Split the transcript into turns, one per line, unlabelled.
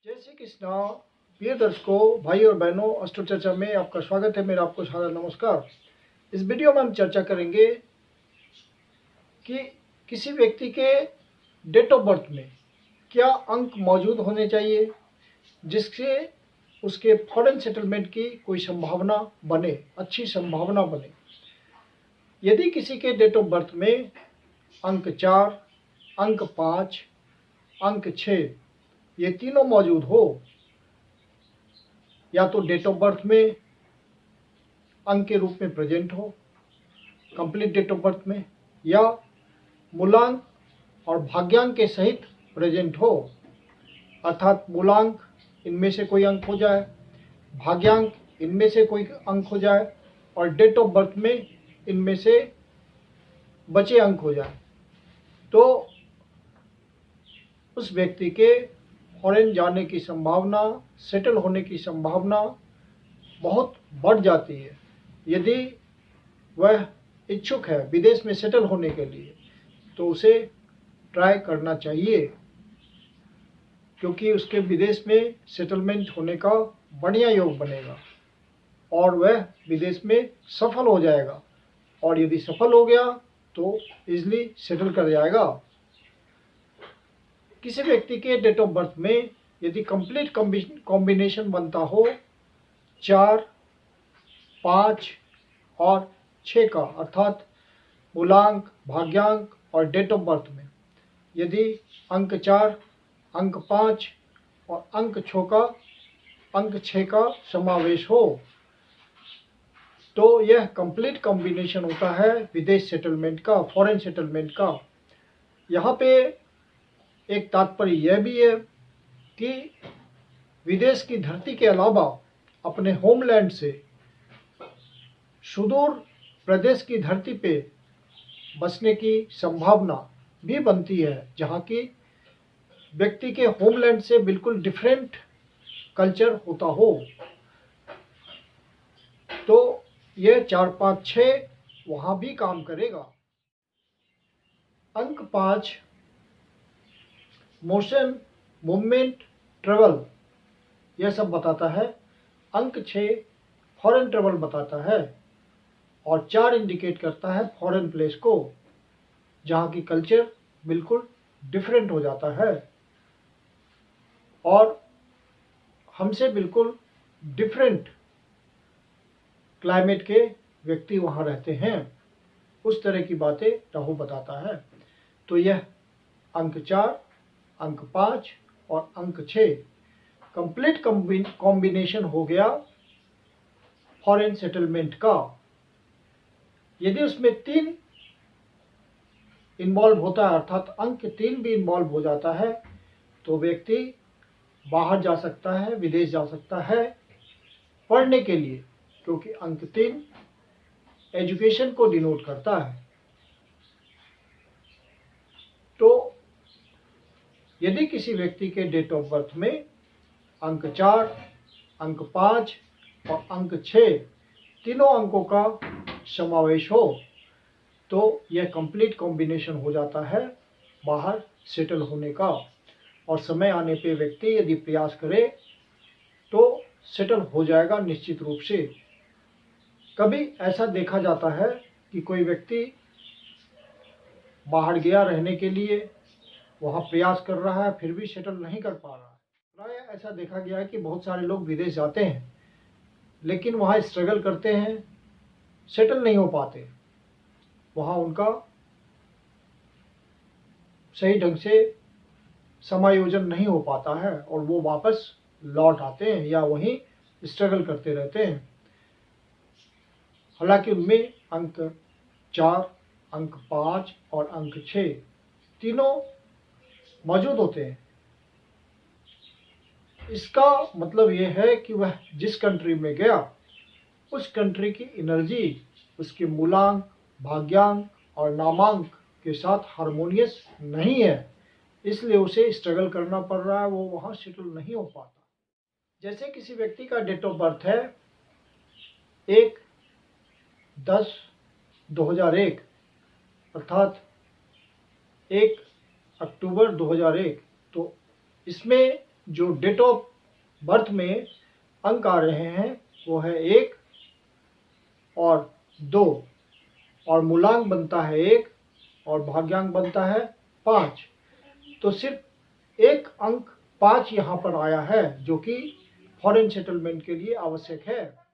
जय श्री कृष्णा। प्रिय दर्शकों, भाई और बहनों, अस्ट्रो चर्चा में आपका स्वागत है। मेरा आपको सादर नमस्कार। इस वीडियो में हम चर्चा करेंगे कि किसी व्यक्ति के डेट ऑफ बर्थ में क्या अंक मौजूद होने चाहिए जिससे उसके फॉरेन सेटलमेंट की कोई संभावना बने, अच्छी संभावना बने। यदि किसी के डेट ऑफ बर्थ में अंक 4, अंक 5, अंक 6 ये तीनों मौजूद हो, या तो डेट ऑफ बर्थ में अंक के रूप में प्रेजेंट हो कंप्लीट डेट ऑफ बर्थ में, या मूलांक और भाग्यांक के सहित प्रेजेंट हो, अर्थात मूलांक इनमें से कोई अंक हो जाए, भाग्यांक इनमें से कोई अंक हो जाए और डेट ऑफ बर्थ में इनमें से बचे अंक हो जाए, तो उस व्यक्ति के फॉरेन जाने की संभावना, सेटल होने की संभावना बहुत बढ़ जाती है। यदि वह इच्छुक है विदेश में सेटल होने के लिए तो उसे ट्राई करना चाहिए, क्योंकि उसके विदेश में सेटलमेंट होने का बढ़िया योग बनेगा और वह विदेश में सफल हो जाएगा। और यदि सफल हो गया तो इजीली सेटल कर जाएगा। किसी व्यक्ति के डेट ऑफ बर्थ में यदि कंप्लीट कॉम्बिनेशन बनता हो 4, 5 और 6 का, अर्थात मूलांक, भाग्यांक और डेट ऑफ बर्थ में यदि अंक 4, अंक 5 और अंक 6 का समावेश हो, तो यह कंप्लीट कॉम्बिनेशन होता है विदेश सेटलमेंट का, फॉरेन सेटलमेंट का। यहाँ पे एक तात्पर्य यह भी है कि विदेश की धरती के अलावा अपने होमलैंड से सुदूर प्रदेश की धरती पे बसने की संभावना भी बनती है, जहाँ की व्यक्ति के होमलैंड से बिल्कुल डिफरेंट कल्चर होता हो। तो यह 4, 5, 6 वहाँ भी काम करेगा। अंक 5 मोशन, मूवमेंट, ट्रेवल यह सब बताता है। अंक 6 फॉरेन ट्रेवल बताता है और 4 इंडिकेट करता है फॉरेन प्लेस को, जहाँ की कल्चर बिल्कुल डिफरेंट हो जाता है और हमसे बिल्कुल डिफरेंट क्लाइमेट के व्यक्ति वहाँ रहते हैं। उस तरह की बातें राहु बताता है। तो यह अंक 4, अंक 5 और अंक 6 कंप्लीट कॉम्बिनेशन हो गया फॉरेन सेटलमेंट का। यदि उसमें 3 इन्वॉल्व होता है, अर्थात अंक 3 भी इन्वॉल्व हो जाता है, तो व्यक्ति बाहर जा सकता है, विदेश जा सकता है पढ़ने के लिए, क्योंकि अंक 3 एजुकेशन को डिनोट करता है। तो यदि किसी व्यक्ति के डेट ऑफ बर्थ में अंक 4, अंक 5 और अंक 6 तीनों अंकों का समावेश हो, तो यह कंप्लीट कॉम्बिनेशन हो जाता है बाहर सेटल होने का। और समय आने पे व्यक्ति यदि प्रयास करे तो सेटल हो जाएगा निश्चित रूप से। कभी ऐसा देखा जाता है कि कोई व्यक्ति बाहर गया रहने के लिए, वहाँ प्रयास कर रहा है, फिर भी सेटल नहीं कर पा रहा है। प्राय ऐसा देखा गया है कि बहुत सारे लोग विदेश जाते हैं लेकिन वहाँ स्ट्रगल करते हैं, सेटल नहीं हो पाते, वहाँ उनका सही ढंग से समायोजन नहीं हो पाता है और वो वापस लौट आते हैं या वहीं स्ट्रगल करते रहते हैं। हालांकि उनमें अंक 4, अंक 5 और अंक 6 तीनों मौजूद होते हैं। इसका मतलब ये है कि वह जिस कंट्री में गया उस कंट्री की एनर्जी उसके मूलांक, भाग्यांक और नामांक के साथ हार्मोनियस नहीं है, इसलिए उसे स्ट्रगल करना पड़ रहा है, वो वहाँ सेटल नहीं हो पाता। जैसे किसी व्यक्ति का डेट ऑफ बर्थ है 1/10/2001, अर्थात 1 अक्टूबर 2001, तो इसमें जो डेट ऑफ बर्थ में अंक आ रहे हैं वो है 1 और 2, और मूलांक बनता है 1 और भाग्यांक बनता है 5। तो सिर्फ एक अंक 5 यहाँ पर आया है, जो कि फॉरेन सेटलमेंट के लिए आवश्यक है।